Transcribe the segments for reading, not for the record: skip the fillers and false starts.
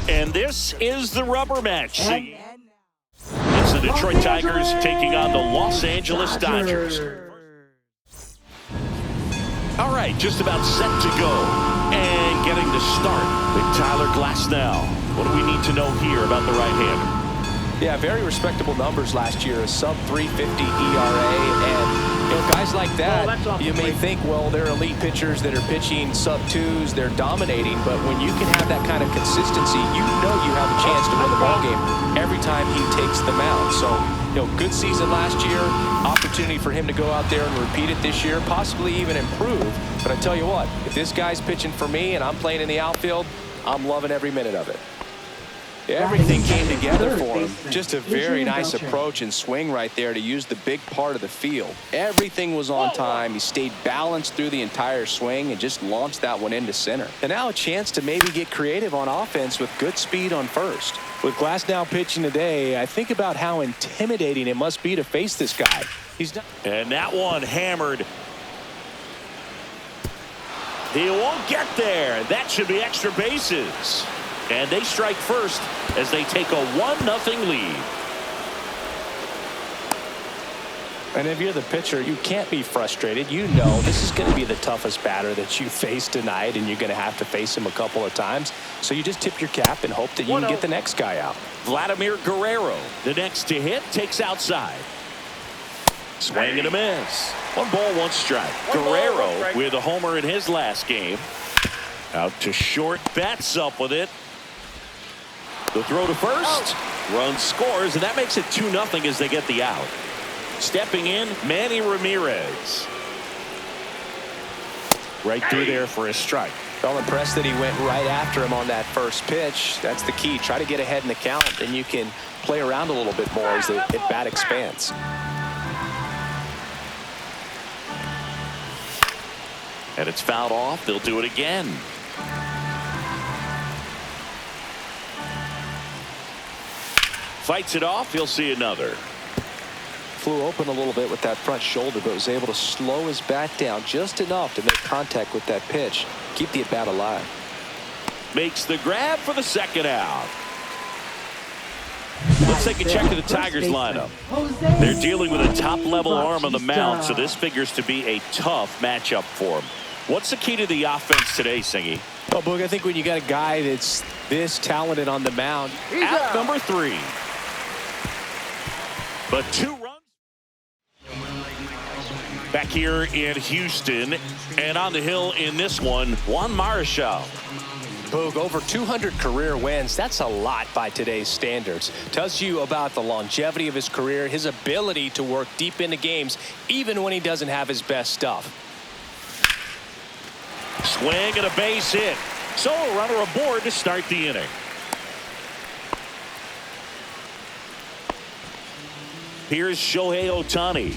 And this is the rubber match. It's the Detroit Tigers taking on the Los Angeles Dodgers. All right, just about set to go. And getting the start with Tyler Glasnow. What do we need to know here about the right-hander? Yeah, very respectable numbers last year, a sub-350 ERA, and guys like that, you may think, well, they're elite pitchers that are pitching sub-2s, they're dominating, but when you can have that kind of consistency, you know you have a chance to win the ballgame every time he takes the mound. So, good season last year, opportunity for him to go out there and repeat it this year, possibly even improve. But I tell you what, if this guy's pitching for me and I'm playing in the outfield, I'm loving every minute of it. Everything came together for him. Just a very nice approach and swing right there to use the big part of the field. Everything was on time. He stayed balanced through the entire swing and just launched that one into center. And now a chance to maybe get creative on offense with good speed on first. With Glasnow pitching today, I think about how intimidating it must be to face this guy. He's not. And that one hammered. He won't get there. That should be extra bases. And they strike first as they take a 1-0 lead. And if you're the pitcher, you can't be frustrated. You know this is going to be the toughest batter that you face tonight, and you're going to have to face him a couple of times. So you just tip your cap and hope that you can get the next guy out. Vladimir Guerrero, the next to hit, takes outside. Swing and a miss. 1 ball, 1 strike. Guerrero with a homer in his last game. Out to short, bats up with it. The throw to first. Run scores, and that makes it 2-0 as they get the out. Stepping in, Manny Ramirez. Right through there for a strike. Well, impressed that he went right after him on that first pitch. That's the key. Try to get ahead in the count, and you can play around a little bit more as the at-bat expands. And it's fouled off. They'll do it again. Fights it off. He'll see another. Flew open a little bit with that front shoulder, but was able to slow his bat down just enough to make contact with that pitch. Keep the at-bat alive. Makes the grab for the second out. Let's take a check of the Tigers lineup. They're dealing with a top-level arm on the mound, so this figures to be a tough matchup for them. What's the key to the offense today, Singy? Well, Boog, I think when you got a guy that's this talented on the mound. Out number 3. But 2 runs. Back here in Houston, and on the hill in this one, Juan Marichal. Boog, over 200 career wins. That's a lot by today's standards. Tells you about the longevity of his career, his ability to work deep into games, even when he doesn't have his best stuff. Swing and a base hit. So a runner aboard to start the inning. Here's Shohei Ohtani.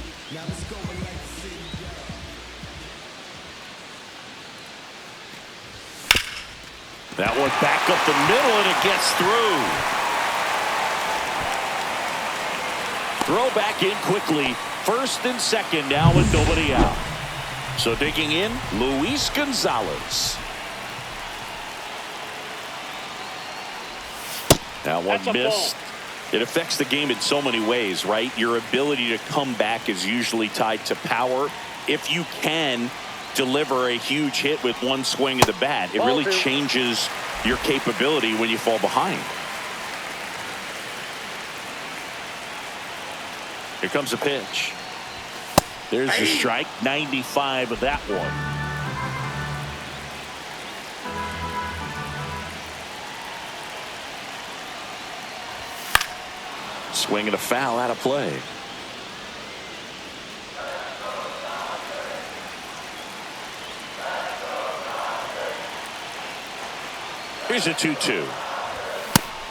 That one back up the middle, and it gets through. Throw back in quickly. First and second now with nobody out. So digging in, Luis Gonzalez. That one missed. It affects the game in so many ways, right? Your ability to come back is usually tied to power. If you can deliver a huge hit with one swing of the bat, it really changes your capability when you fall behind. Here comes a pitch. There's the strike. 95 of that one. Swing and a foul out of play. Here's a 2-2.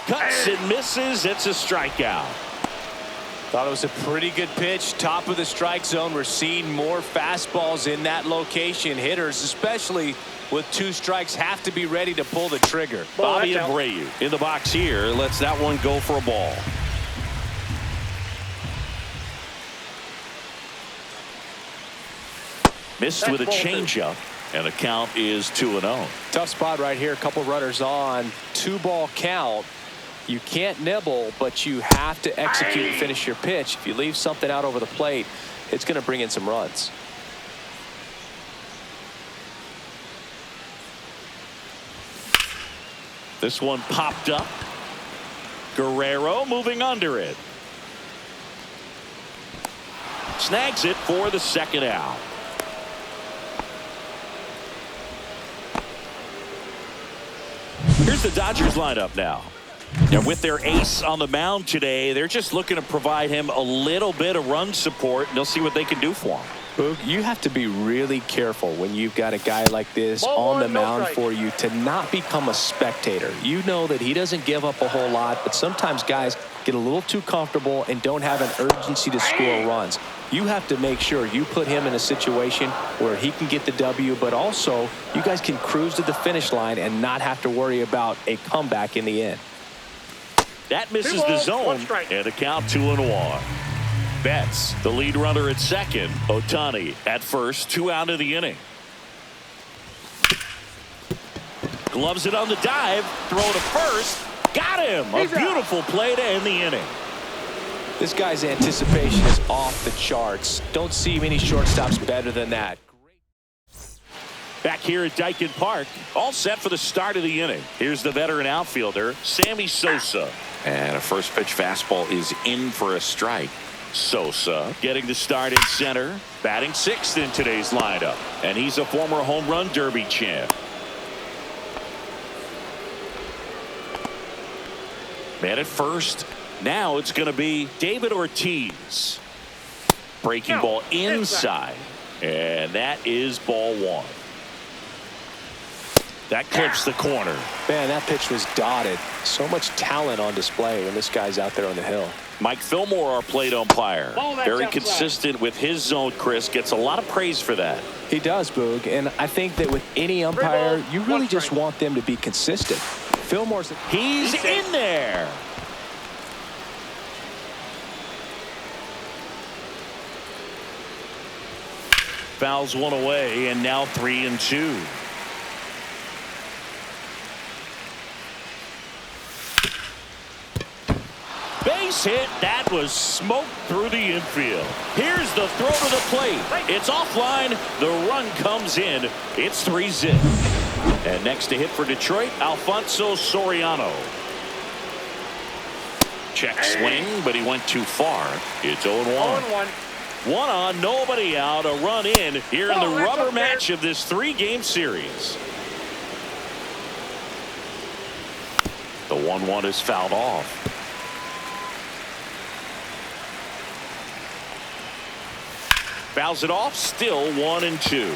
Cuts and misses. It's a strikeout. Thought it was a pretty good pitch. Top of the strike zone. We're seeing more fastballs in that location. Hitters, especially with 2 strikes, have to be ready to pull the trigger. Bobby Abreu in the box here. Lets that one go for a ball. Missed with a changeup. And the count is 2-0. Tough spot right here. A couple runners on. 2-ball count. You can't nibble, but you have to execute and finish your pitch. If you leave something out over the plate, it's going to bring in some runs. This one popped up. Guerrero moving under it. Snags it for the second out. Here's the Dodgers lineup now. And with their ace on the mound today, they're just looking to provide him a little bit of run support, and they'll see what they can do for him. Boog, you have to be really careful when you've got a guy like this on the mound for you to not become a spectator. You know that he doesn't give up a whole lot, but sometimes guys get a little too comfortable and don't have an urgency to score runs. You have to make sure you put him in a situation where he can get the W, but also you guys can cruise to the finish line and not have to worry about a comeback in the end. That misses the zone, and the count 2-1. Betts, the lead runner at second. Ohtani at first, 2 out of the inning. Gloves it on the dive, throw to first. Got him! A beautiful play to end the inning. This guy's anticipation is off the charts. Don't see many shortstops better than that. Back here at Dyken Park, all set for the start of the inning. Here's the veteran outfielder, Sammy Sosa. And a first pitch fastball is in for a strike. Sosa getting the start in center, batting 6th in today's lineup, and he's a former home run derby champ. Man at first. Now it's going to be David Ortiz. Breaking ball inside, and that is ball 1. That clips the corner. Man, that pitch was dotted. So much talent on display when this guy's out there on the hill. Mike Fillmore, our plate umpire. Very consistent with his zone, Chris. Gets a lot of praise for that. He does, Boog. And I think that with any umpire, you really just want them to be consistent. Fillmore's... He's in there. Fouls one away, and now 3-2. Base hit. That was smoked through the infield. Here's the throw to the plate. It's offline. The run comes in. It's 3-0. And next to hit for Detroit, Alfonso Soriano. Check swing, but he went too far. It's 0-1. 1 on, nobody out, a run in here in the rubber match of this 3-game series. The 1-1 is fouled off. Fouls it off, still 1-2.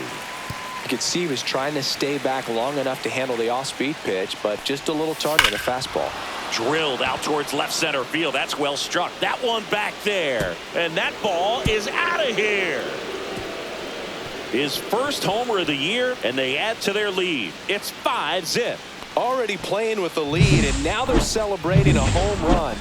You could see he was trying to stay back long enough to handle the off-speed pitch, but just a little target on the fastball. Drilled out towards left center field. That's well struck. That one back there. And that ball is out of here. His first homer of the year, and they add to their lead. It's 5-0. Already playing with the lead, and now they're celebrating a home run.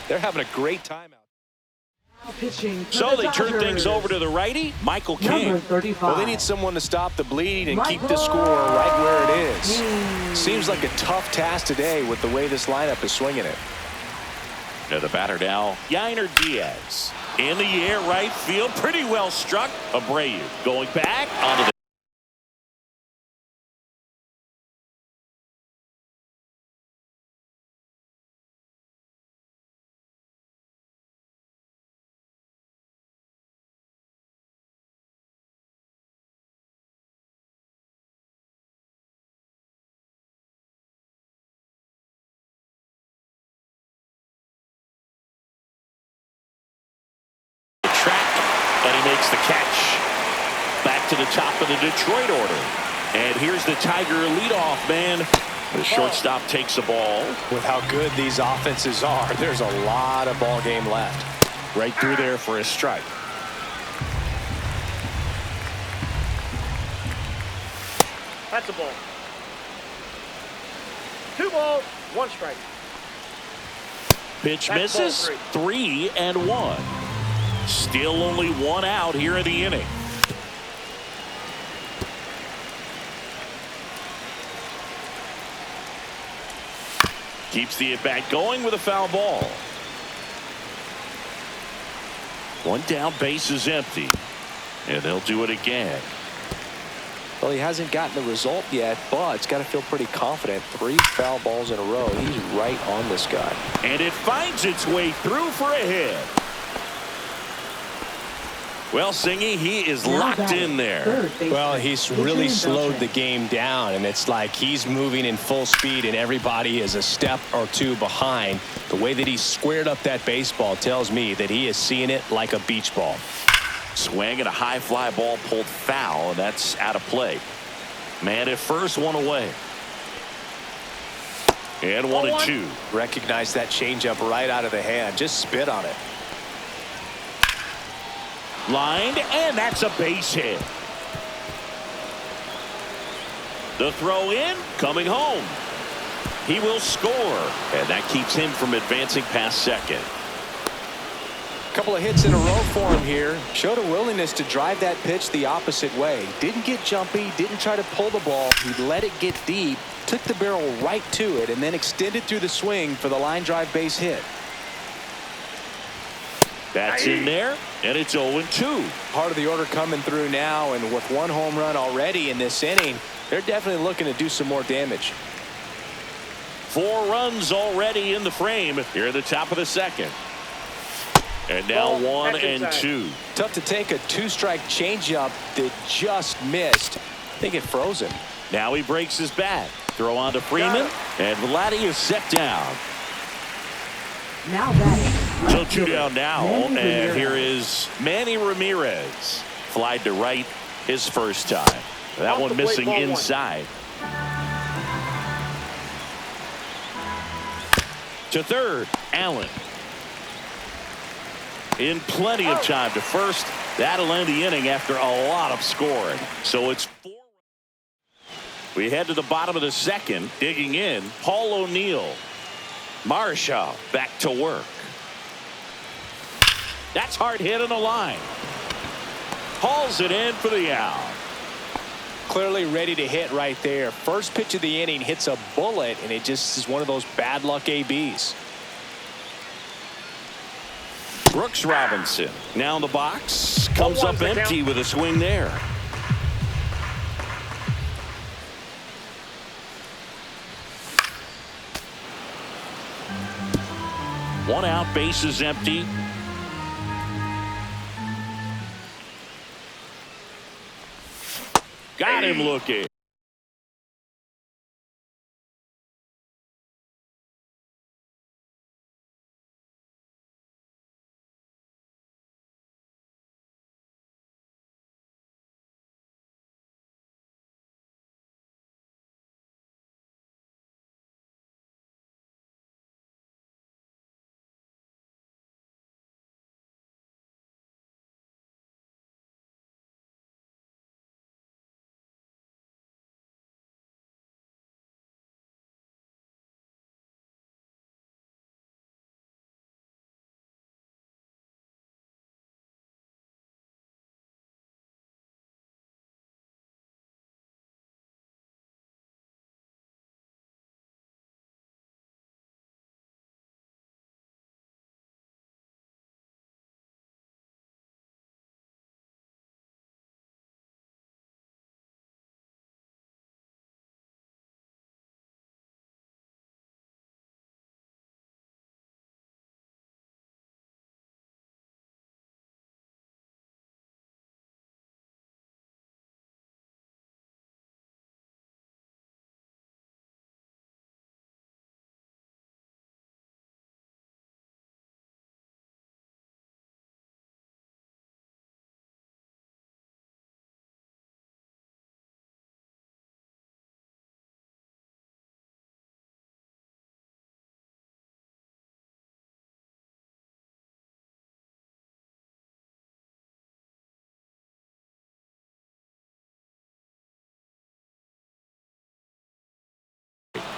They're having a great time out. So they turn things over to the righty, Michael King. Well, they need someone to stop the bleed and keep the score right where it is. Seems like a tough task today with the way this lineup is swinging it. Now the batter now, Yainer Diaz. In the air, right field, pretty well struck. Abreu going back onto the... And he makes the catch. Back to the top of the Detroit order. And here's the Tiger leadoff man. The shortstop takes a ball. With how good these offenses are, there's a lot of ball game left. Right through there for a strike. That's a ball. 2 balls, 1 strike. Pitch That's misses. ball 3-1. Still only 1 out here in the inning. Keeps the at-bat going with a foul ball. 1 down, base is empty. And they'll do it again. Well, he hasn't gotten the result yet, but it's got to feel pretty confident. 3 foul balls in a row. He's right on this guy. And it finds its way through for a hit. Well, Singy, he is locked in there. Well, he's really slowed the game down, and it's like he's moving in full speed, and everybody is a step or 2 behind. The way that he squared up that baseball tells me that he is seeing it like a beach ball. Swing and a high fly ball pulled foul, and that's out of play. Man at first, 1 away. And 1-2. Recognize that changeup right out of the hand. Just spit on it. Lined, and that's a base hit. The throw in, coming home. He will score, and that keeps him from advancing past second. Couple of hits in a row for him here. Showed a willingness to drive that pitch the opposite way. Didn't get jumpy, didn't try to pull the ball. He let it get deep, took the barrel right to it, and then extended through the swing for the line drive base hit. That's in there, and it's 0-2. Part of the order coming through now, and with 1 home run already in this inning, they're definitely looking to do some more damage. 4 runs already in the frame here at the top of the second. And now 1-2. Tough to take a 2-strike changeup that just missed. I think it froze him. Now he breaks his bat. Throw on to Freeman, and Vladdy is set down. Now batting. So 2 down now, and here is Manny Ramirez. Flied to right his first time. That one missing inside. To third, Allen. In plenty of time to first. That'll end the inning after a lot of scoring. So it's 4. We head to the bottom of the second. Digging in, Paul O'Neill. Marshaw back to work. That's hard hit on the line. Hauls it in for the out. Clearly ready to hit right there. First pitch of the inning hits a bullet, and it just is one of those bad luck ABs. Brooks Robinson now in the box. Comes up empty with a swing there. One out, base is empty. Got him looking.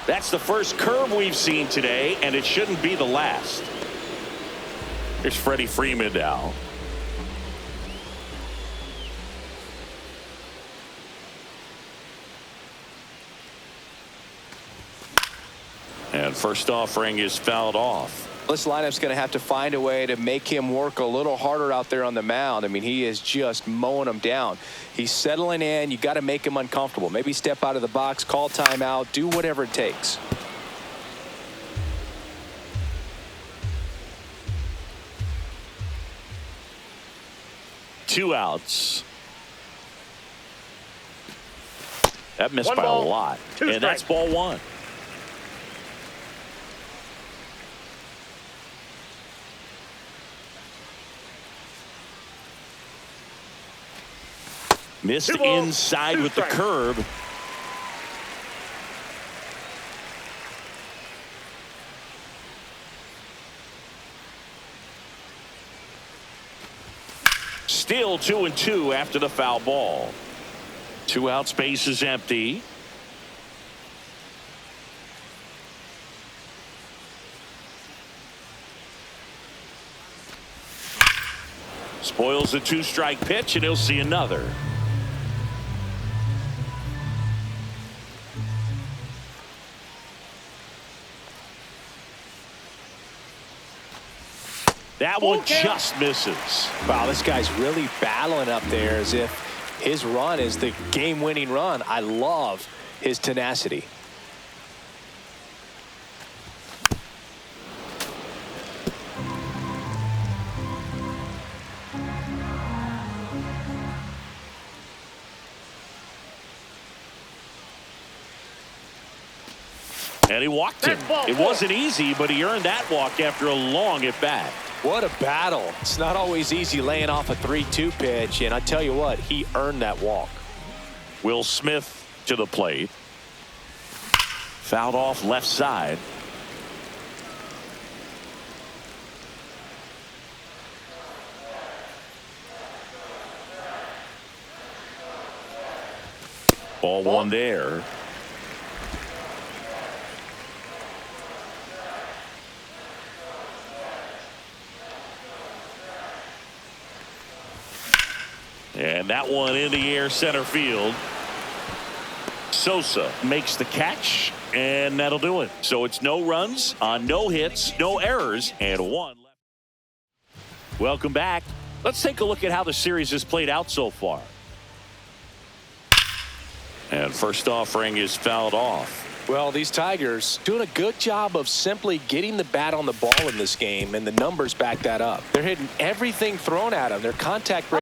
That's the first curve we've seen today, and it shouldn't be the last. Here's Freddie Freeman now. And first offering is fouled off. This lineup's going to have to find a way to make him work a little harder out there on the mound. I mean, he is just mowing them down. He's settling in. You got to make him uncomfortable. Maybe step out of the box, call timeout, do whatever it takes. Two outs. That missed One by ball, a lot. two And that's ball one. Missed Two balls, inside two with the strikes. curve. Still 2-2 after the foul ball. 2 outs, base is empty. Spoils the 2-strike pitch, and he'll see another. That one just misses. Wow, this guy's really battling up there as if his run is the game-winning run. I love his tenacity. And he walked him. It wasn't easy, but he earned that walk after a long at-bat. What a battle. It's not always easy laying off a 3-2 pitch, and I tell you what, he earned that walk. Will Smith to the plate. Fouled off left side. Ball one there. And that one in the air center field. Sosa makes the catch, and that'll do it. So it's no runs on no hits, no errors, and 1 left. Welcome back. Let's take a look at how the series has played out so far. And first offering is fouled off. Well, these Tigers doing a good job of simply getting the bat on the ball in this game, and the numbers back that up. They're hitting everything thrown at them. Their contact rate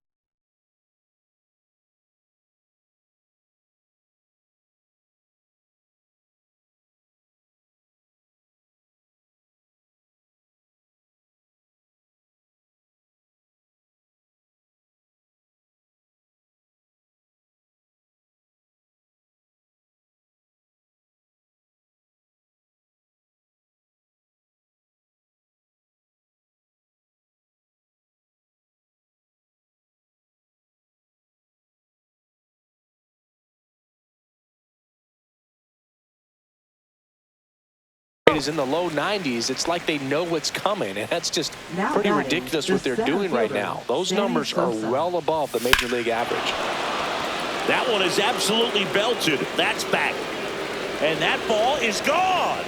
is in the low 90s. It's like they know what's coming, and that's just Now pretty batting, ridiculous the what they're center doing right fielder, now. Those Sammy numbers are Sosa. well above the major league average. That one is absolutely belted. That's back. And that ball is gone.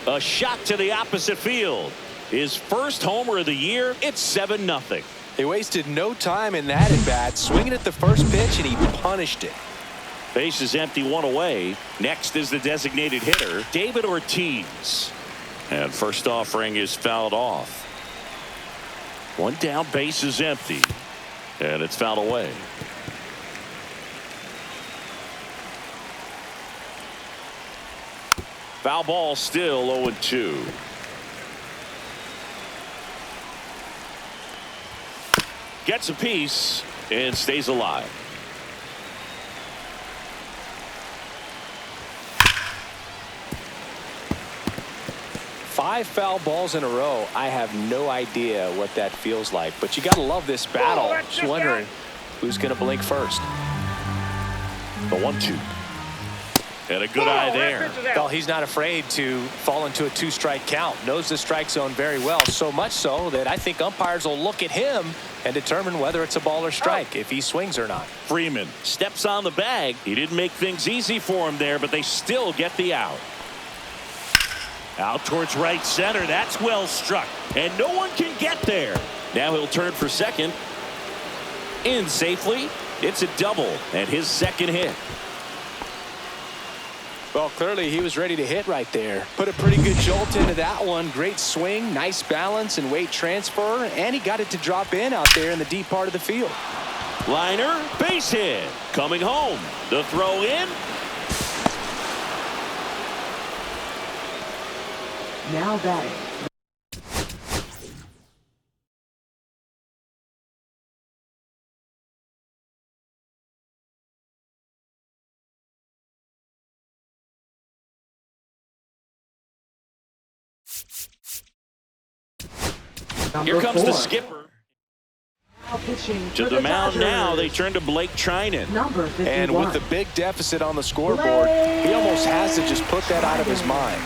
A shot to the opposite field. His first homer of the year. It's 7-0. They wasted no time in that at bat, swinging at the first pitch, and he punished it. Base is empty, 1 away. Next is the designated hitter, David Ortiz. And first offering is fouled off. 1 down, base is empty. And it's fouled away. Foul ball, still 0-2. Gets a piece and stays alive. Five foul balls in a row. I have no idea what that feels like, but you got to love this battle. Just wondering who's going to blink first. The 1-2. And a good eye there. Well, he's not afraid to fall into a 2-strike count. Knows the strike zone very well. So much so that I think umpires will look at him and determine whether it's a ball or strike, if he swings or not. Freeman steps on the bag. He didn't make things easy for him there, but they still get the out. Out towards right center. That's well struck. And no one can get there. Now he'll turn for second. In safely. It's a double and his second hit. Well, clearly he was ready to hit right there. Put a pretty good jolt into that one. Great swing, nice balance and weight transfer, and he got it to drop in out there in the deep part of the field. Liner, base hit. Coming home. The throw in. Now batting. Here comes the skipper. Now pitching To for the mound Dodgers. now. They turn to Blake Trinan. Number 51. And with the big deficit on the scoreboard, he almost has to just put that out of his mind.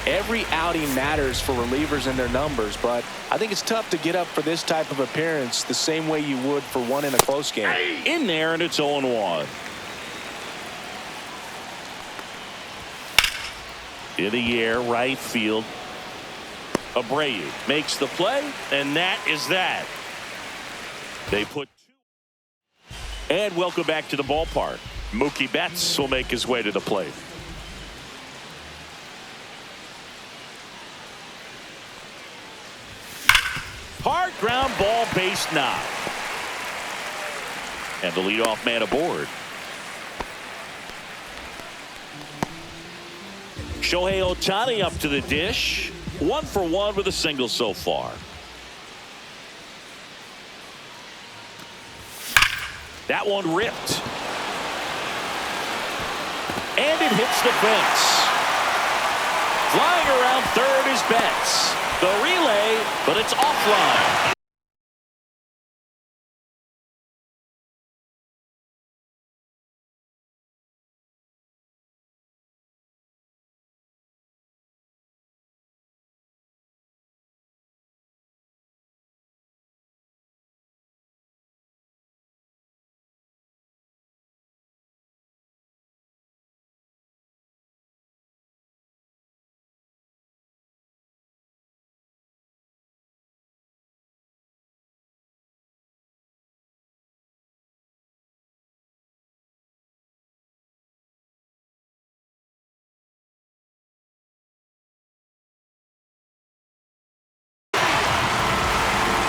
Every outing matters for relievers and their numbers, but I think it's tough to get up for this type of appearance the same way you would for one in a close game. In there, and it's 0-1. In the air, right field. Abreu makes the play, and that is that. They put two. And welcome back to the ballpark. Mookie Betts will make his way to the plate. Hard ground ball, base knock. And the leadoff man aboard. Shohei Ohtani up to the dish. 1 for 1 with a single so far. That one ripped. And it hits the fence. Flying around third is Betts. The relay, but it's offline.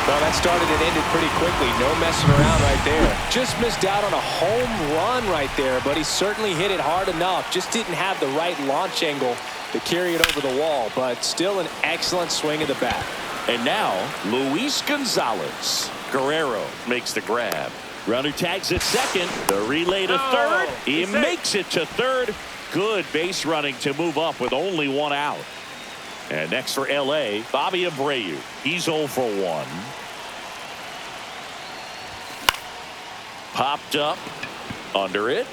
Well, that started and ended pretty quickly. No messing around right there. Just missed out on a home run right there, but he certainly hit it hard enough. Just didn't have the right launch angle to carry it over the wall, but still an excellent swing of the bat. And now, Luis Gonzalez. Guerrero makes the grab. Runner tags at second. The relay to third. He makes it to third. Good base running to move up with only one out. And next for L.A., Bobby Abreu. He's 0 for 1. Popped up. Under it.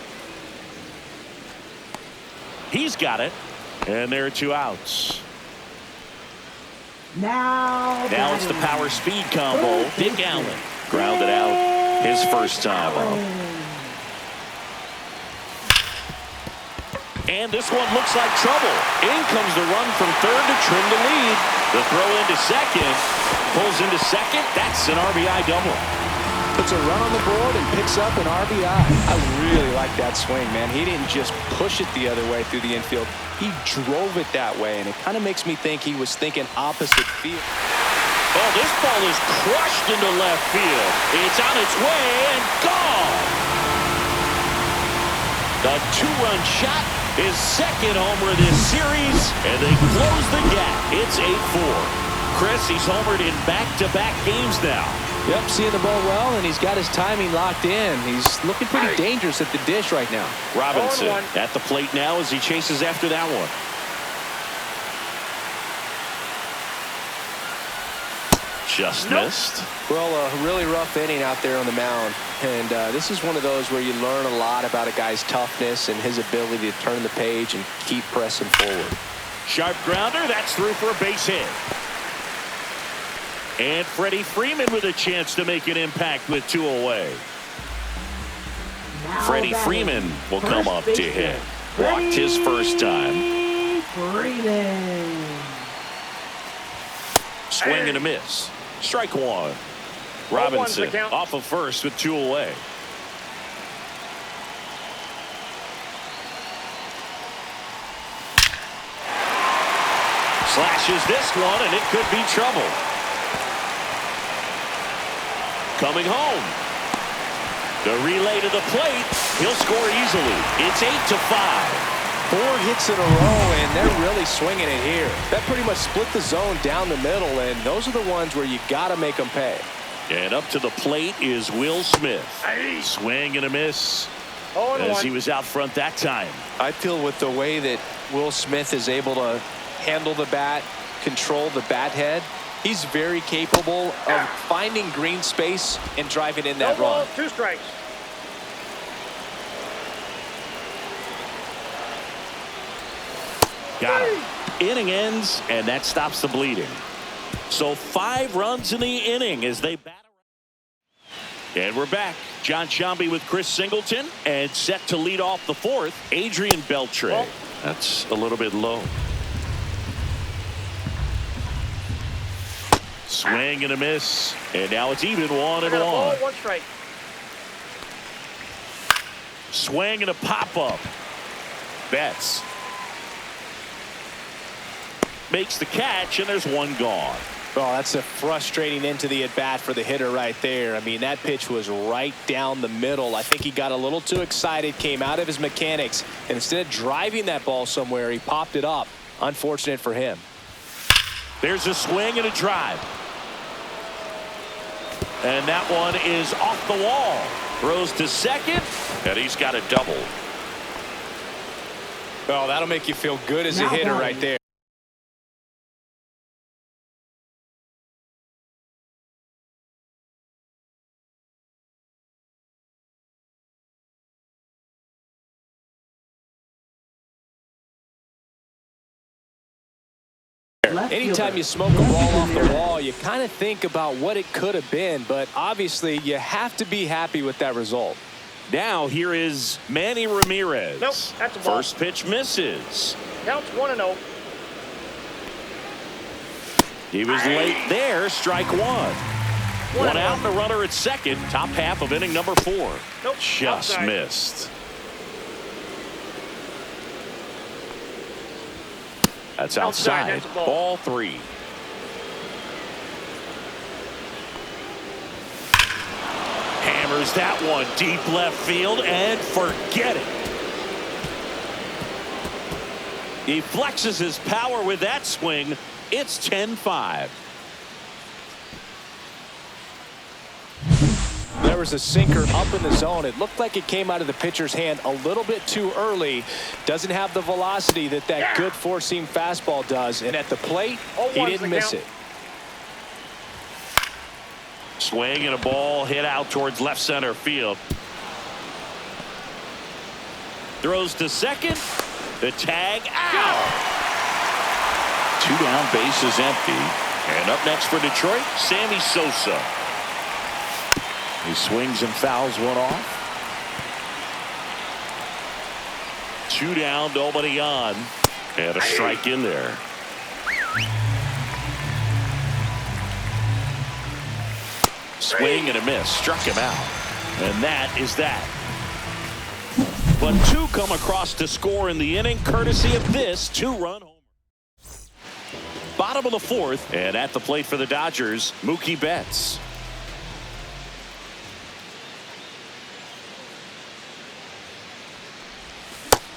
He's got it. And there are 2 outs. Now It's the power speed combo. Dick Allen grounded out his first time up. And this one looks like trouble. In comes the run from third to trim the lead. The throw into second. Pulls into second. That's an RBI double. Puts a run on the board and picks up an RBI. I really like that swing, man. He didn't just push it the other way through the infield. He drove it that way, and it kind of makes me think he was thinking opposite field. Oh, this ball is crushed into left field. It's on its way and gone. The 2-run shot. His second homer this series, and they close the gap. It's 8-4. Chris, he's homered in back-to-back games now. Yep, seeing the ball well, and he's got his timing locked in. He's looking pretty dangerous at the dish right now. Robinson at the plate now as he chases after that one. Just missed. Well, a really rough inning out there on the mound. And this is one of those where you learn a lot about a guy's toughness and his ability to turn the page and keep pressing forward. Sharp grounder. That's through for a base hit. And Freddie Freeman with a chance to make an impact with 2 away. Now Freddie batting, Freeman will first come up to baseman, hit. Walked his first time. Freeman. Swing and a miss. Strike 1. Robinson off of first with 2 away. Slashes this one, and it could be trouble. Coming home. The relay to the plate. He'll score easily. It's 8-5. 4 hits in a row, and they're really swinging it here. That pretty much split the zone down the middle, and those are the ones where you got to make them pay. And up to the plate is Will Smith. Swing and a miss as he was out front that time. I feel with the way that Will Smith is able to handle the bat, control the bat head, he's very capable of finding green space and driving in that run. 2 strikes. Got him. Inning ends, and that stops the bleeding. So 5 runs in the inning as they bat around. And we're back. John Sciambi with Chris Singleton, and set to lead off the 4th, Adrian Beltre. That's a little bit low. Swing and a miss, and now it's even 1-1. 1 strike. Swing and a pop-up. Betts makes the catch, and there's 1 gone. Well, that's a frustrating end to the at-bat for the hitter right there. I mean, that pitch was right down the middle. I think he got a little too excited, came out of his mechanics, and instead of driving that ball somewhere, he popped it up. Unfortunate for him. There's a swing and a drive. And that one is off the wall. Throws to second, and he's got a double. Well, that'll make you feel good as a hitter right there. Anytime you smoke a ball off the wall, you kind of think about what it could have been, but obviously you have to be happy with that result. Now here is Manny Ramirez. Nope, that's a ball. First pitch misses. Counts 1-0. He was late there. Strike 1. 1 out and a runner at second. Top half of inning number 4. Nope, just outside. missed. That's outside. That's a ball. Ball 3. Hammers that one deep left field and forget it. He flexes his power with that swing. It's 10-5. There was a sinker up in the zone. It looked like it came out of the pitcher's hand a little bit too early. Doesn't have the velocity that good four-seam fastball does. And at the plate, he didn't miss it. Swing and a ball hit out towards left center field. Throws to second. The tag out. 2 down, bases empty. And up next for Detroit, Sammy Sosa. He swings and fouls one off. 2 down, nobody on. And a strike in there. Swing and a miss. Struck him out. And that is that. But 2 come across to score in the inning, courtesy of this 2-run homer. Bottom of the 4th, and at the plate for the Dodgers, Mookie Betts.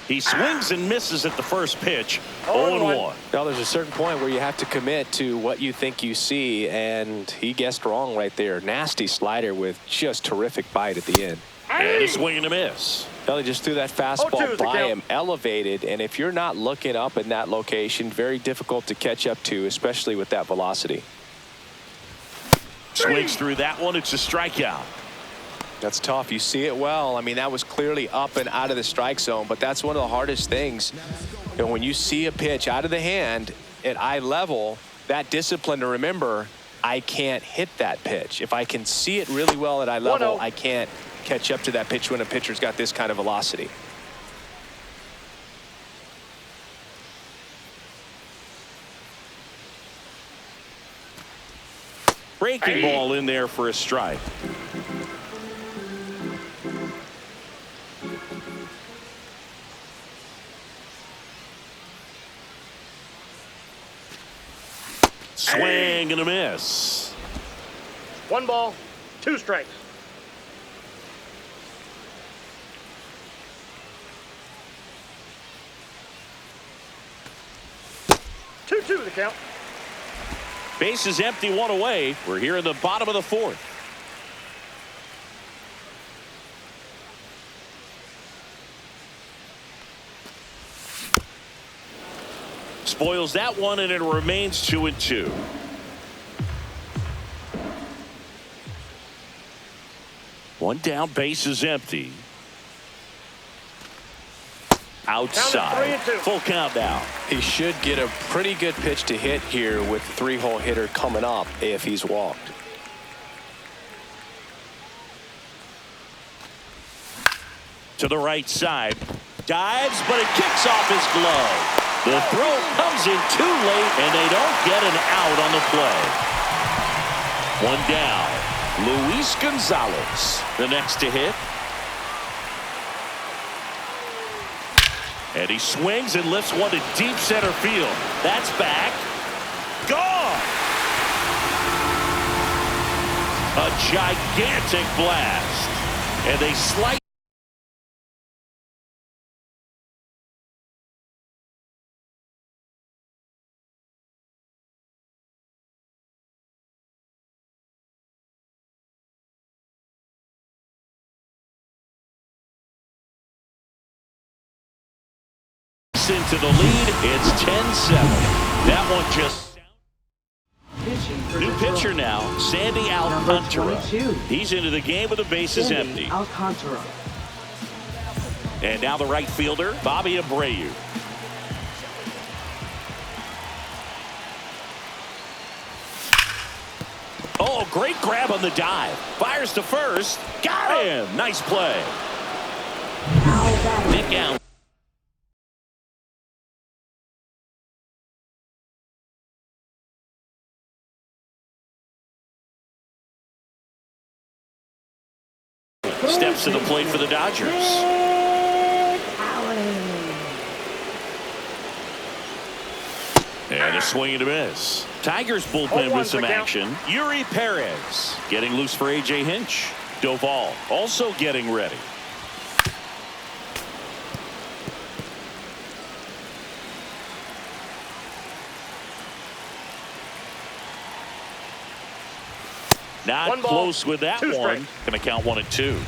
He swings and misses at the first pitch. 0-1. Now there's a certain point where you have to commit to what you think you see, and he guessed wrong right there. Nasty slider with just terrific bite at the end. And a swing and a miss. Well, he just threw that fastball by him, elevated, and if you're not looking up in that location, very difficult to catch up to, especially with that velocity. Swings through that one. It's a strikeout. That's tough. You see it well. I mean, that was clearly up and out of the strike zone, but that's one of the hardest things. You know, when you see a pitch out of the hand at eye level, that discipline to remember, I can't hit that pitch. If I can see it really well at eye level, I can't catch up to that pitch when a pitcher's got this kind of velocity. Breaking ball in there for a strike. Swing and a miss. 1 ball, 2 strikes. Two the count. Base is empty, 1 away. We're here in the bottom of the 4th. Spoils that one, and it remains 2-2. One down, base is empty. Outside. Full count now. He should get a pretty good pitch to hit here with the 3-hole hitter coming up if he's walked. To the right side. Dives, but it kicks off his glove. The throw comes in too late, and they don't get an out on the play. 1 down. Luis Gonzalez, the next to hit. And he swings and lifts one to deep center field. That's back. Gone. A gigantic blast. And they slice. Into the lead. It's 10-7. That one just. New pitcher now, Sandy Alcantara. He's into the game with the bases empty. Alcantara. And now the right fielder, Bobby Abreu. Oh, great grab on the dive. Fires to first. Got him. Nice play. Nick Allen. Steps to the plate for the Dodgers. And a swing and a miss. Tigers bullpen with some action. Yuri Perez getting loose for A.J. Hinch. Doval also getting ready. Not close with that one. Going to count 1-2.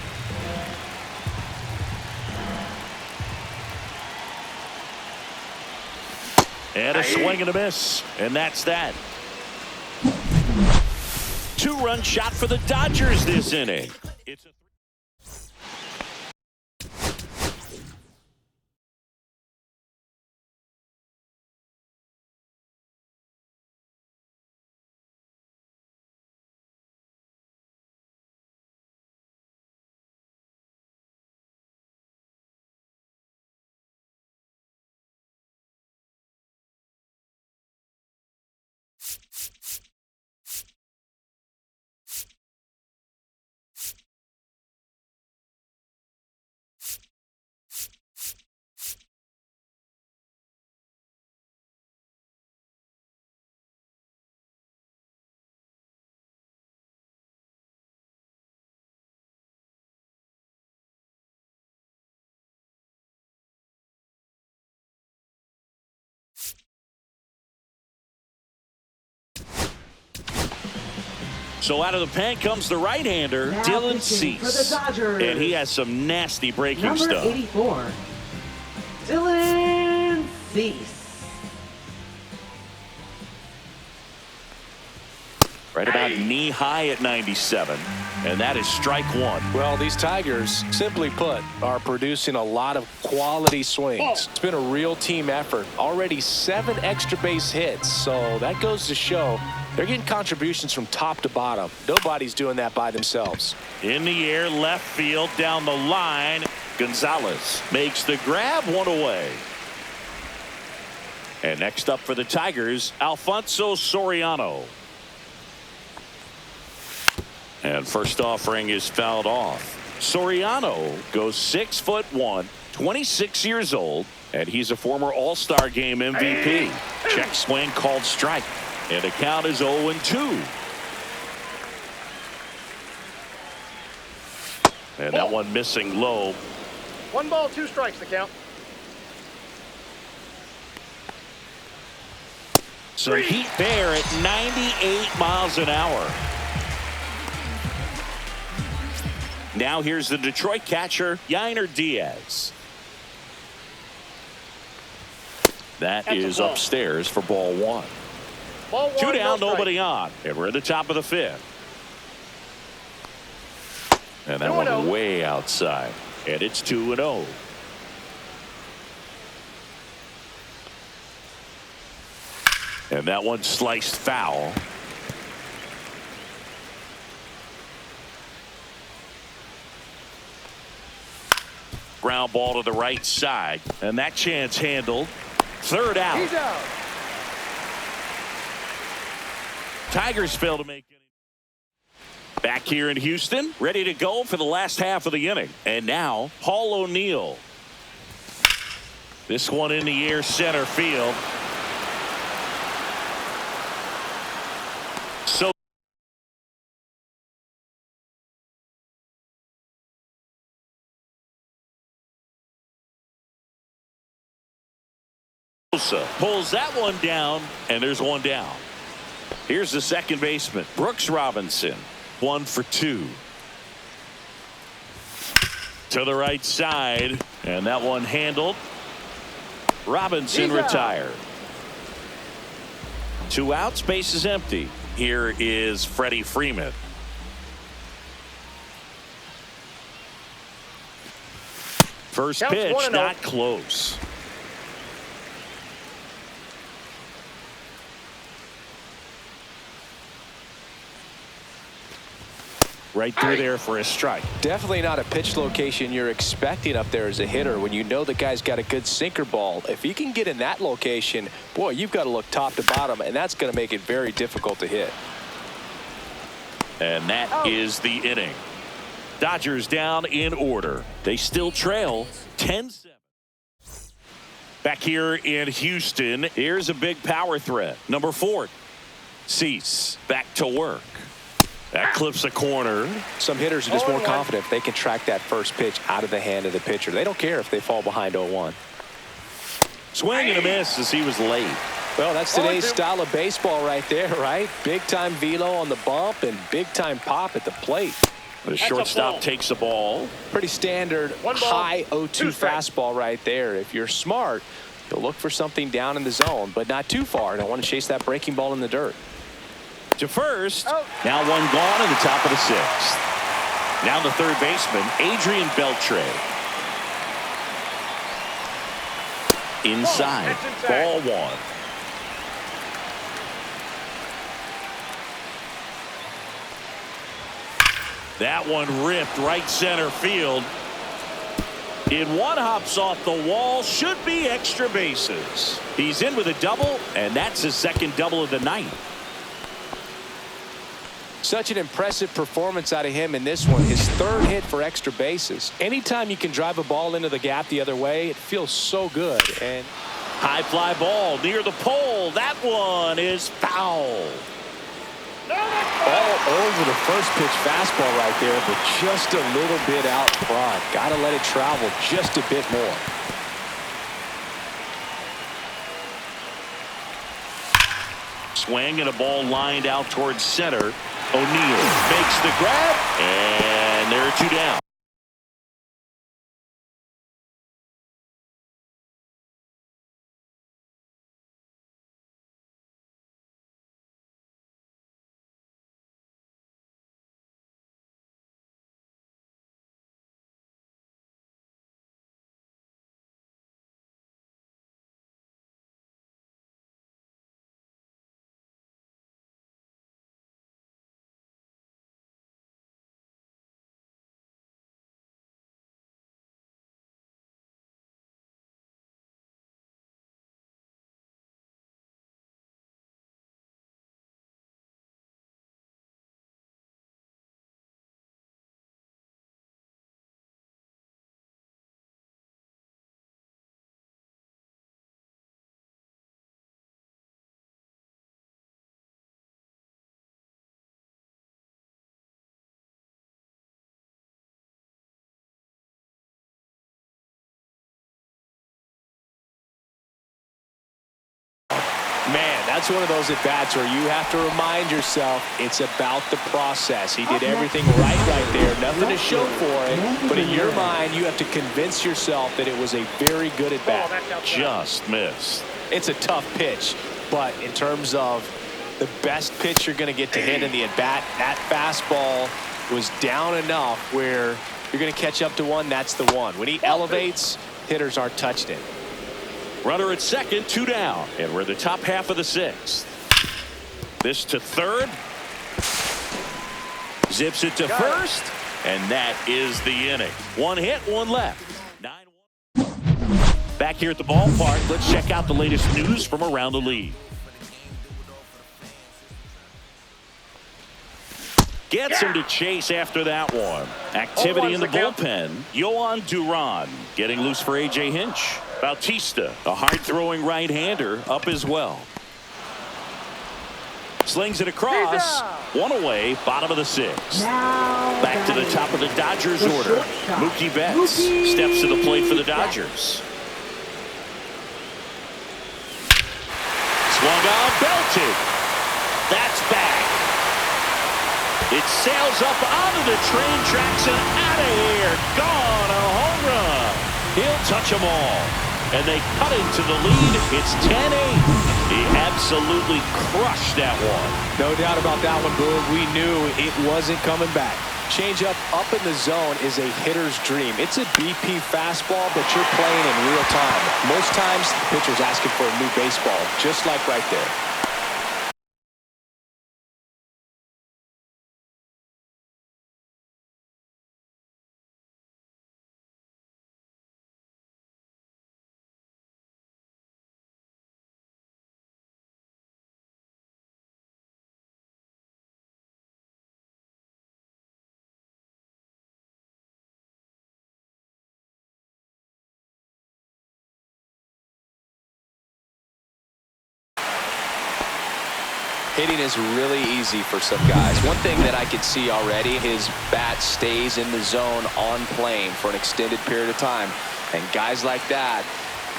And a swing and a miss. And that's that. 2-run shot for the Dodgers this inning. It's a So out of the pen comes the right-hander, Dylan Cease. And he has some nasty breaking stuff. Number 84, Dylan Cease. right about knee-high at 97. And that is strike one. Well, these Tigers, simply put, are producing a lot of quality swings. It's been a real team effort. Already 7 extra base hits, so that goes to show they're getting contributions from top to bottom. Nobody's doing that by themselves. In the air, left field, down the line. Gonzalez makes the grab, one away. And next up for the Tigers, Alfonso Soriano. And first offering is fouled off. Soriano goes 6'1", 26 years old, and he's a former All-Star Game MVP. Check swing called strike, and the count is 0-2. And that one missing low. 1 ball, 2 strikes the count. So heat there at 98 miles an hour. Now here's the Detroit catcher, Yainer Diaz. That is upstairs for ball one. Ball 1, 2 down, no nobody on. And we're at the top of the 5th. And that one way outside. And it's 2-0. And that one sliced foul. Ground ball to the right side. And that chance handled. 3rd out. He's out. Tigers fail to make any. Back here in Houston, ready to go for the last half of the inning. And now, Paul O'Neill. This one in the air, center field. So pulls that one down, and there's one down. Here's the second baseman, Brooks Robinson. 1 for 2. To the right side, and that one handled. Robinson retired. 2 outs, base is empty. Here is Freddie Freeman. First pitch, not close. Right through there for a strike. Definitely not a pitch location you're expecting up there as a hitter when you know the guy's got a good sinker ball. If he can get in that location, boy, you've got to look top to bottom, and that's going to make it very difficult to hit. And that is the inning. Dodgers down in order. They still trail 10-7. Back here in Houston, here's a big power threat. Number 4, Cease back to work. That clips a corner. Some hitters are just more confident if they can track that first pitch out of the hand of the pitcher. They don't care if they fall behind 0-1. Swing and a miss as he was late. Well, that's today's style of baseball right there, right? Big-time velo on the bump and big-time pop at the plate. The shortstop takes the ball. Pretty standard high 0-2 fastball right there. If you're smart, you'll look for something down in the zone, but not too far. Don't want to chase that breaking ball in the dirt. To first. Now one gone in the top of the 6th. Now the third baseman, Adrian Beltre. Inside. Ball 1. That one ripped right center field. In one, hops off the wall. Should be extra bases. He's in with a double, and that's his second double of the night. Such an impressive performance out of him in this one. His 3rd hit for extra bases. Anytime you can drive a ball into the gap the other way, it feels so good. And high fly ball near the pole. That one is foul. All over the first pitch fastball right there, but just a little bit out front. Got to let it travel just a bit more. Swing and a ball lined out towards center. O'Neill makes the grab, and there are 2 down. Man, that's one of those at-bats where you have to remind yourself it's about the process. He did everything right there. Nothing to show for it. But in your mind, you have to convince yourself that it was a very good at-bat. Just missed. It's a tough pitch. But in terms of the best pitch you're going to get to hit in the at-bat, that fastball was down enough where you're going to catch up to one. That's the one. When he elevates, hitters aren't touching it. Runner at second, 2 down, and we're in the top half of the 6th. This to third. Zips it to first, and that is the inning. 1 hit, 1 left. 9-1. Back here at the ballpark, let's check out the latest news from around the league. Gets him to chase after that one. Activity in the bullpen. Yohan Duran getting loose for A.J. Hinch. Bautista, a hard-throwing right-hander, up as well. Slings it across. 1 away, bottom of the 6th. Back to the top of the Dodgers order. Mookie Betts steps to the plate for the Dodgers. Swung on, belted. That's back. It sails up onto the train tracks and out of here. Gone, a home run. He'll touch them all. And they cut into the lead. It's 10-8. He absolutely crushed that one. No doubt about that one, Boog. We knew it wasn't coming back. Changeup up in the zone is a hitter's dream. It's a BP fastball, but you're playing in real time. Most times, the pitcher's asking for a new baseball, just like right there. Hitting is really easy for some guys. One thing that I could see already, his bat stays in the zone on plane for an extended period of time. And guys like that,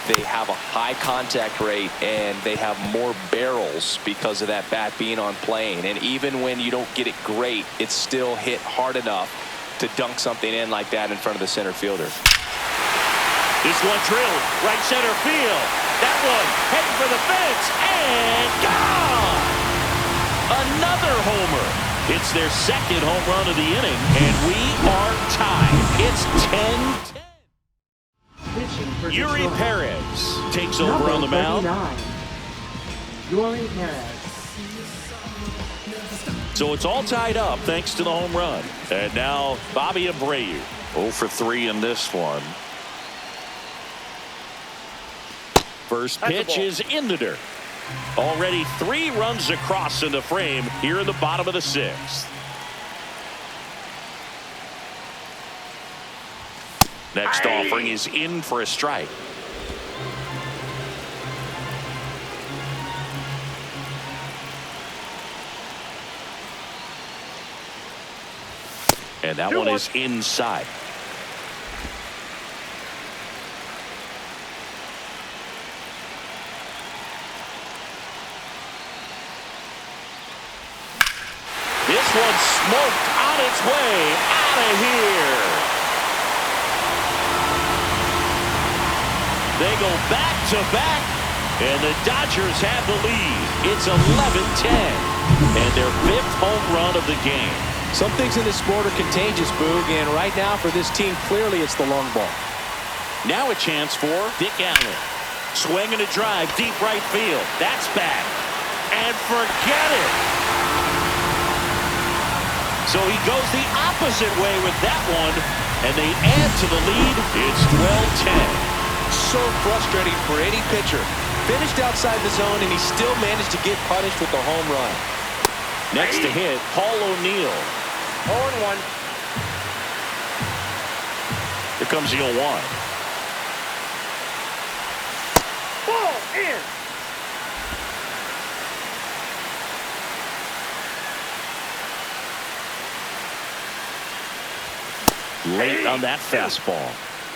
they have a high contact rate and they have more barrels because of that bat being on plane. And even when you don't get it great, it's still hit hard enough to dunk something in like that in front of the center fielder. This one drilled right center field. That one heading for the fence and gone. Another homer. It's their second home run of the inning, and we are tied. It's 10-10. Yuri Perez takes over on the mound. Yuri Perez. So it's all tied up thanks to the home run. And now Bobby Abreu 0 for 3 in this one. First pitch is in the dirt. Already 3 runs across in the frame here in the bottom of the 6th. Next offering is in for a strike. And that one is inside. This one smoked on its way out of here. They go back to back, and the Dodgers have the lead. It's 11-10, and their 5th home run of the game. Some things in this sport are contagious, Boog, and right now for this team, clearly it's the long ball. Now a chance for Dick Allen. Swinging a drive, deep right field. That's back. And forget it. So he goes the opposite way with that one, and they add to the lead. It's 12-10. So frustrating for any pitcher. Finished outside the zone, and he still managed to get punished with the home run. Next to hit, Paul O'Neill. 0-1. Here comes the 0-1. Ball in. Late on that fastball.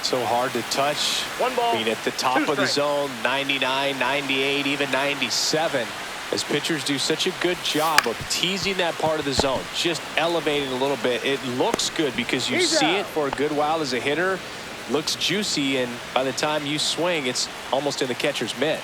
So hard to touch. One ball, I mean, at the top of the zone, 99, 98, even 97. As pitchers do such a good job of teasing that part of the zone, just elevating a little bit. It looks good because you see it for a good while as a hitter. Looks juicy, and by the time you swing, it's almost in the catcher's mitt.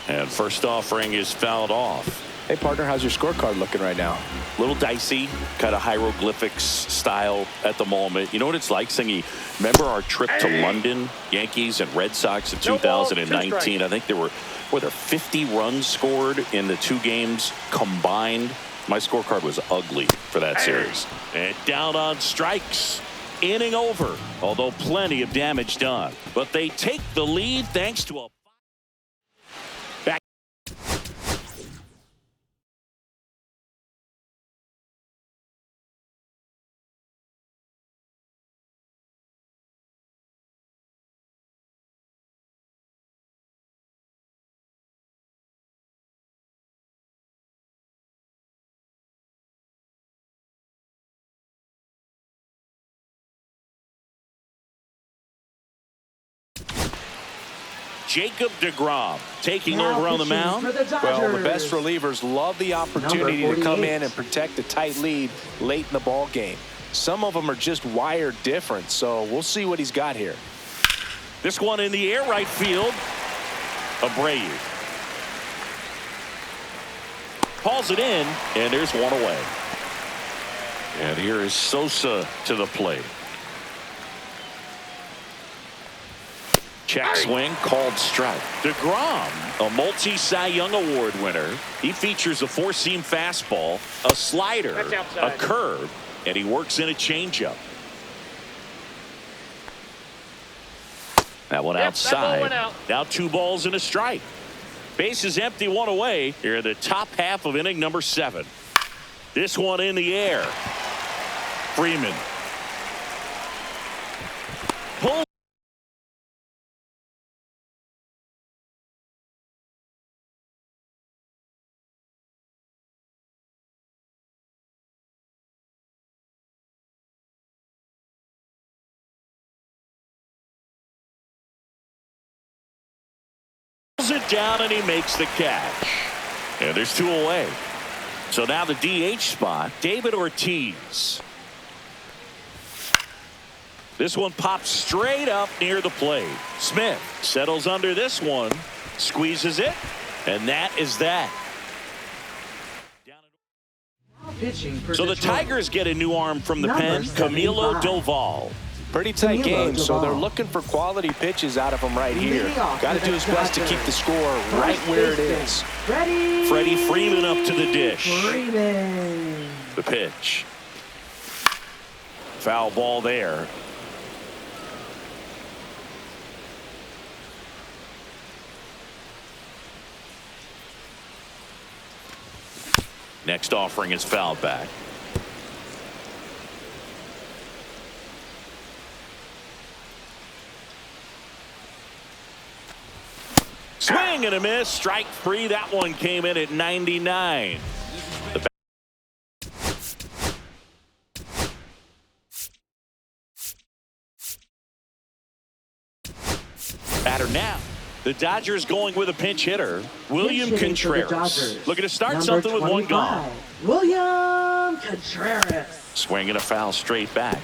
And first offering is fouled off. Hey, partner, how's your scorecard looking right now? Little dicey, kind of hieroglyphics style at the moment. You know what it's like, Singy? Remember our trip to London, Yankees and Red Sox in 2019? I think there were 50 runs scored in the 2 games combined. My scorecard was ugly for that series. And down on strikes. Inning over, although plenty of damage done. But they take the lead thanks to a back. Jacob deGrom taking over on the mound. Well, the best relievers love the opportunity to come in and protect a tight lead late in the ball game. Some of them are just wired different, so we'll see what he's got here. This one in the air, right field. Abreu hauls it in, and there's one away. And here is Sosa to the plate. Check swing, called strike. deGrom, a multi-Cy Young Award winner. He features a 4-seam fastball, a slider, a curve, and he works in a changeup. That one outside. Now 2 balls and a strike. Base is empty, 1 away. Here in the top half of inning number 7. This one in the air. Freeman. Pull. It down, and he makes the catch. And there's 2 away. So now the DH spot, David Ortiz. This one pops straight up near the plate. Smith settles under this one, squeezes it, and that is that. So the Tigers get a new arm from the pen, Camilo Doval. Pretty tight game, so they're looking for quality pitches out of him right here. Got to do his best to keep the score right where it is. Freddie Freeman up to the dish. The pitch. Foul ball there. Next offering is fouled back. Swing and a miss. Strike 3. That one came in at 99. The batter now. The Dodgers going with a pinch hitter, William Contreras. Looking to start something with 1 gone. William Contreras. Swing and a foul straight back.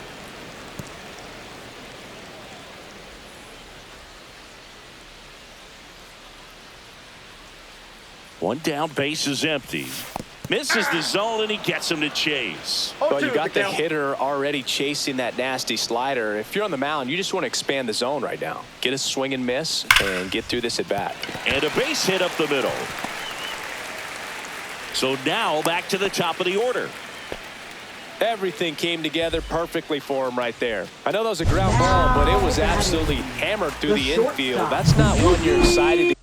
One down, base is empty. Misses the zone, and he gets him to chase. Well, you got the hitter already chasing that nasty slider. If you're on the mound, you just want to expand the zone right now. Get a swing and miss and get through this at bat. And a base hit up the middle. So now back to the top of the order. Everything came together perfectly for him right there. I know that was a ground ball, but it was absolutely hammered through the infield. That's not one you're excited to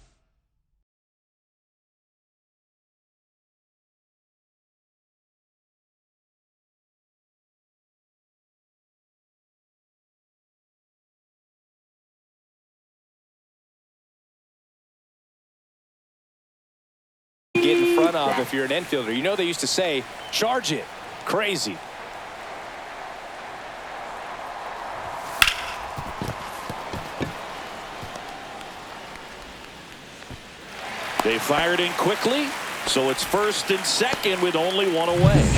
get in front of if you're an infielder. You know they used to say, charge it. Crazy. They fired in quickly, so it's first and second with only one away.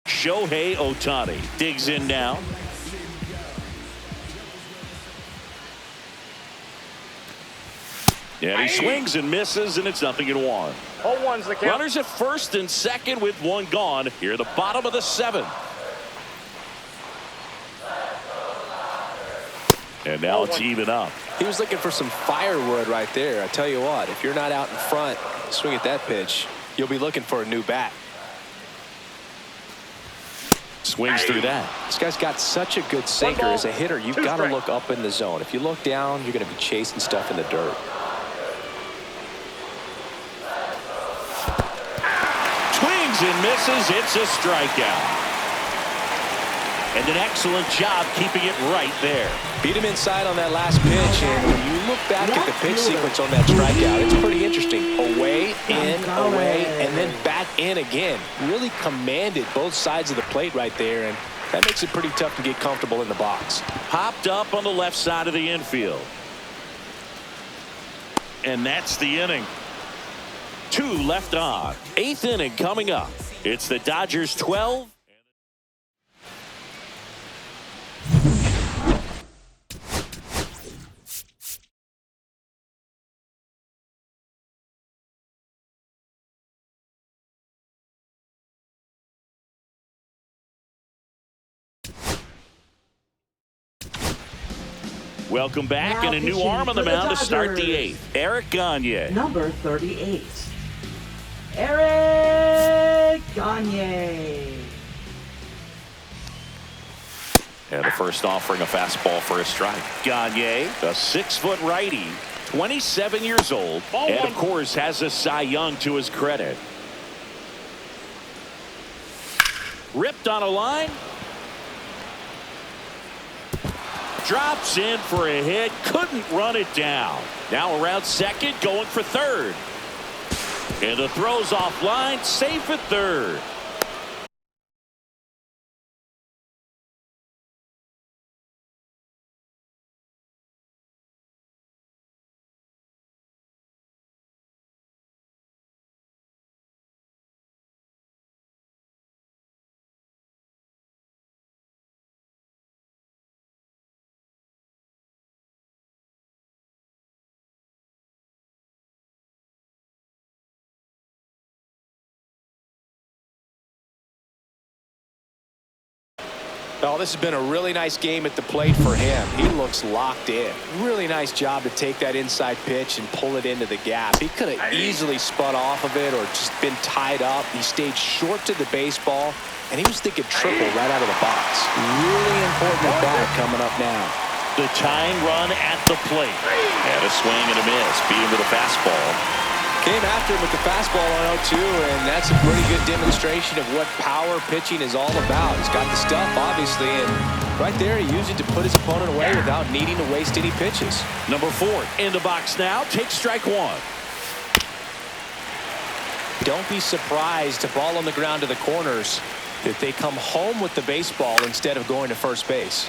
Shohei Ohtani digs in now. And he swings and misses, and it's 0-1. 0-1's the count. Runners at first and second with one gone. Here at the bottom of the 7th. And now it's even up. He was looking for some firewood right there. I tell you what, if you're not out in front, swing at that pitch, you'll be looking for a new bat. Swings through that. This guy's got such a good sinker. As a hitter, you've got to look up in the zone. If you look down, you're going to be chasing stuff in the dirt. Swings and misses. It's a strikeout. And an excellent job keeping it right there. Beat him inside on that last pitch, and when you look back at the pitch sequence on that strikeout, it's pretty interesting. Away, in, away, and then back in again. Really commanded both sides of the plate right there, and that makes it pretty tough to get comfortable in the box. Popped up on the left side of the infield. And that's the inning. 2 left on. 8th inning coming up. It's the Dodgers 12. Welcome back, Now and a new pitching arm on the for the mound to start the Dodgers. 8th. Eric Gagne. Number 38, Eric Gagne. And the first offering, a fastball for a strike. Gagne, a 6-foot righty, 27 years old, and of course has a Cy Young to his credit. Ripped on a line. Drops in for a hit. Couldn't run it down. Now around second, going for third. And the throw's offline. Safe at third. Oh, this has been a really nice game at the plate for him. He looks locked in. Really nice job to take that inside pitch and pull it into the gap. He could have easily spun off of it or just been tied up. He stayed short to the baseball, and he was thinking triple right out of the box. Really important at bat coming up now. The tying run at the plate. And a swing and a miss. Beat him with a fastball. Came after him with the fastball on 0-2, and that's a pretty good demonstration of what power pitching is all about. He's got the stuff, obviously, and right there he used it to put his opponent away without needing to waste any pitches. Number 4 in the box now. Takes strike 1. Don't be surprised to ball on the ground to the corners that they come home with the baseball instead of going to first base.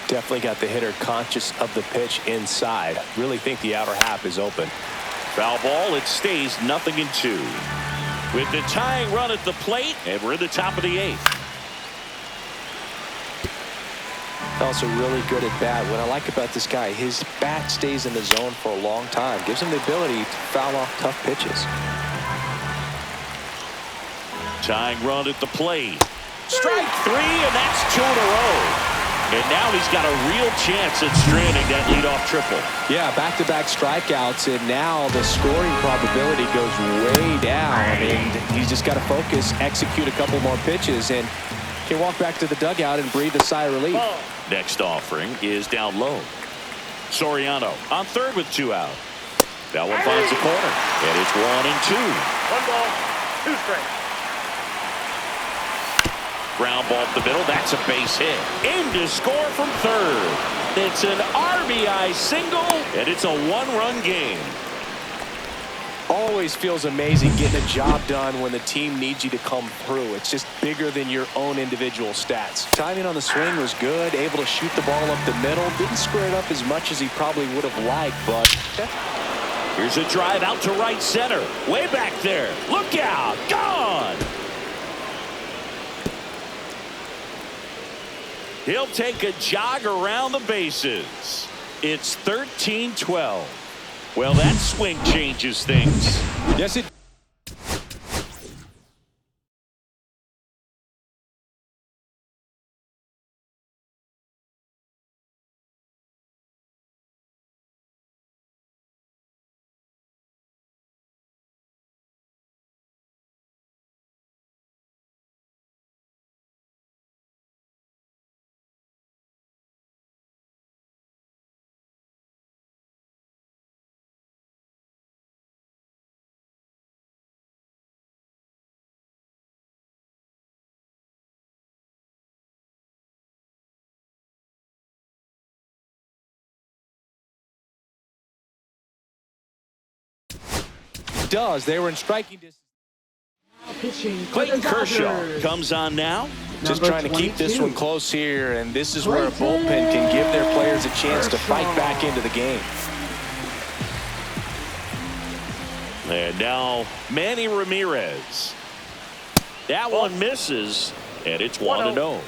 Definitely got the hitter conscious of the pitch inside. Really think the outer half is open. Foul ball. It stays 0-2. With the tying run at the plate, and we're in the top of the 8th. Also really good at bat. What I like about this guy, his bat stays in the zone for a long time. Gives him the ability to foul off tough pitches. Tying run at the plate. Strike 3, and that's 2 in a row. And now he's got a real chance at stranding that leadoff triple. Yeah, back-to-back strikeouts, and now the scoring probability goes way down, and he's just got to focus, execute a couple more pitches, and can walk back to the dugout and breathe a sigh of relief. Next offering is down low. Soriano on third with 2 out. That one finds the corner, and it's 1-2. 1 ball, 2 strikes. Ground ball up the middle. That's a base hit. In to score from third. It's an RBI single, and it's a 1-run game. Always feels amazing getting a job done when the team needs you to come through. It's just bigger than your own individual stats. Timing on the swing was good, able to shoot the ball up the middle. Didn't square it up as much as he probably would have liked, but... Here's a drive out to right center. Way back there. Look out. Gone. He'll take a jog around the bases. It's 13-12. Well, that swing changes things. Yes, it does. They were in striking distance. Pitching for Clayton the Kershaw Dodgers. comes on now. Just Number trying to keep this 22. one close here, and this is where a bullpen can give their players a chance to fight back into the game. And now Manny Ramirez. That one misses, and it's 1-0.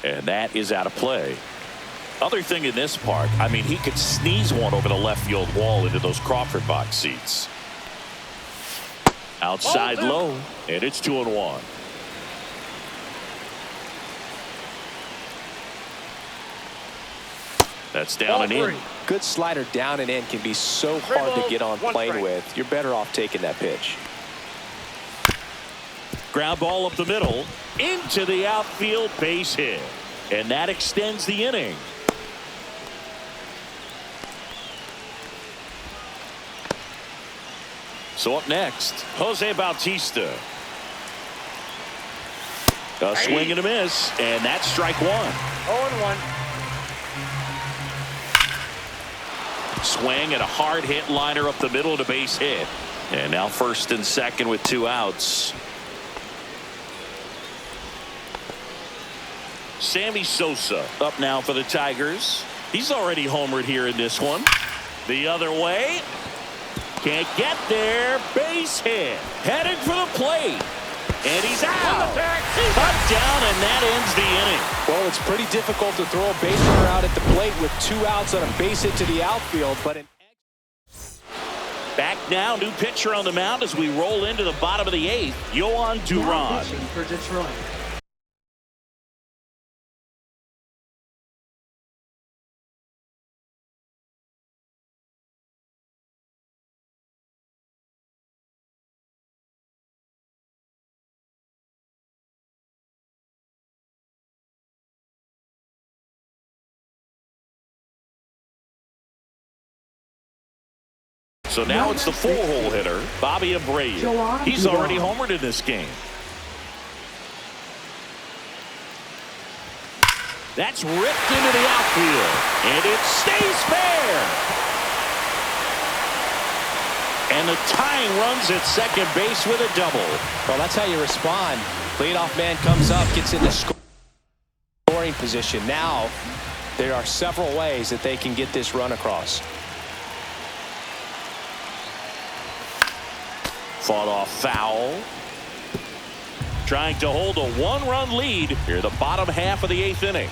And that is out of play. Other thing in this park, I mean, he could sneeze one over the left field wall into those Crawford box seats. Outside low, and it's 2-1. That's down and in. Good slider down and in can be so hard to get on plane with. You're better off taking that pitch. Ground ball up the middle, into the outfield, base hit. And that extends the inning. So up next, Jose Bautista. A swing and a miss, and that's strike one. 0-1. Swing and a hard hit liner up the middle to base hit. And now first and second with 2 outs. Sammy Sosa up now for the Tigers. He's already homered here in this one. The other way. Can't get there. Base hit. Headed for the plate. And he's out. Cut down, and that ends the inning. Well, it's pretty difficult to throw a base runner out at the plate with 2 outs on a base hit to the outfield, but back now, new pitcher on the mound as we roll into the bottom of the 8th. Yohan Now Duran. pitching for Detroit. So now it's the 4-hole hitter, Bobby Abreu. He's already homered in this game. That's ripped into the outfield, and it stays fair. And the tying runs at second base with a double. well, that's how you respond. Leadoff man comes up, gets into scoring position. Now, there are several ways that they can get this run across. Fought off foul. Trying to hold a 1-run lead here, the bottom half of the 8th inning.